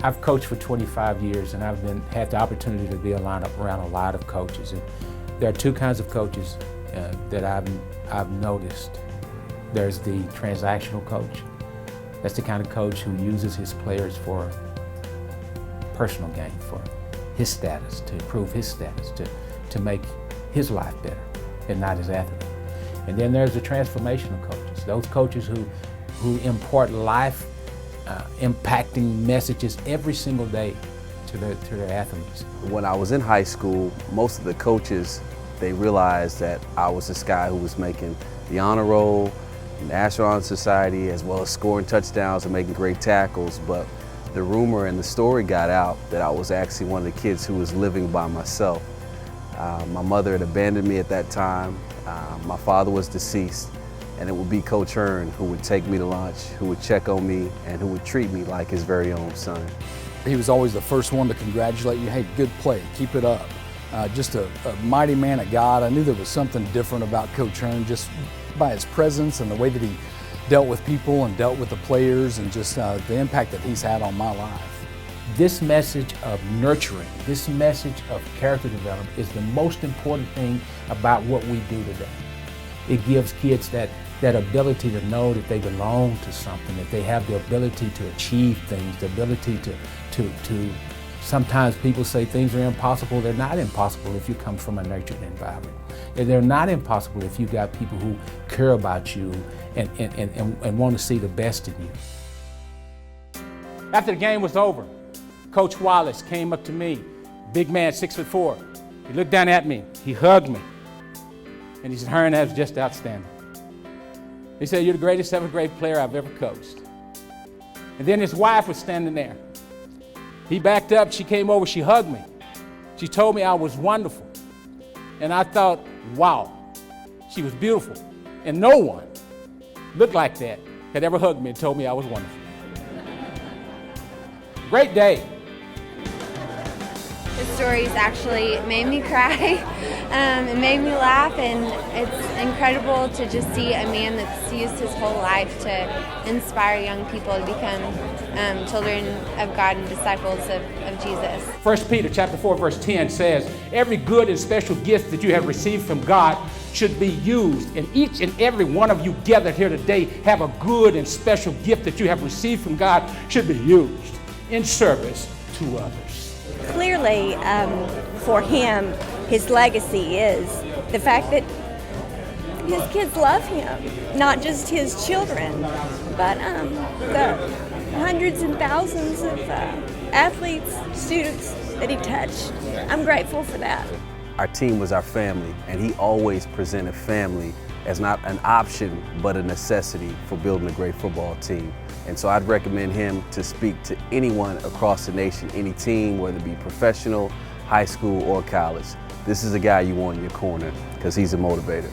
I've coached for 25 years, and I've had the opportunity to be around a lot of coaches. And there are two kinds of coaches that I've noticed. There's the transactional coach. That's the kind of coach who uses his players for personal gain, for his status, to improve his status, to make his life better, and not his athlete. And then there's the transformational coaches, those coaches who impart life impacting messages every single day to their athletes. When I was in high school, most of the coaches, they realized that I was this guy who was making the honor roll, National Honor Society, as well as scoring touchdowns and making great tackles. But the rumor and the story got out that I was actually one of the kids who was living by myself. My mother had abandoned me at that time. My father was deceased. And it would be Coach Hearne who would take me to lunch, who would check on me, and who would treat me like his very own son. He was always the first one to congratulate you. Hey, good play, keep it up. Just a mighty man of God. I knew there was something different about Coach Hearne just by his presence and the way that he dealt with people and dealt with the players, and just the impact that he's had on my life. This message of nurturing, this message of character development is the most important thing about what we do today. It gives kids that ability to know that they belong to something, that they have the ability to achieve things, the ability to sometimes people say things are impossible. They're not impossible if you come from a nurtured environment. And they're not impossible if you got people who care about you and want to see the best in you. After the game was over, Coach Wallace came up to me, big man, 6'4". He looked down at me, he hugged me, and he said, "Hearne, that was just outstanding." He said, "You're the greatest 7th grade player I've ever coached." And then his wife was standing there. He backed up, she came over, she hugged me. She told me I was wonderful. And I thought, wow, she was beautiful. And no one looked like that had ever hugged me and told me I was wonderful. Great day. The stories actually made me cry. It made me laugh, and it's incredible to just see a man that's used his whole life to inspire young people to become children of God and disciples of Jesus. 1 Peter chapter 4, verse 10 says, "Every good and special gift that you have received from God should be used." And each and every one of you gathered here today have a good and special gift that you have received from God should be used in service to others. Clearly, for him, his legacy is the fact that his kids love him, not just his children, but the hundreds and thousands of athletes, students that he touched. I'm grateful for that. Our team was our family, and he always presented family as not an option, but a necessity for building a great football team. And so I'd recommend him to speak to anyone across the nation, any team, whether it be professional, high school, or college. This is a guy you want in your corner because he's a motivator.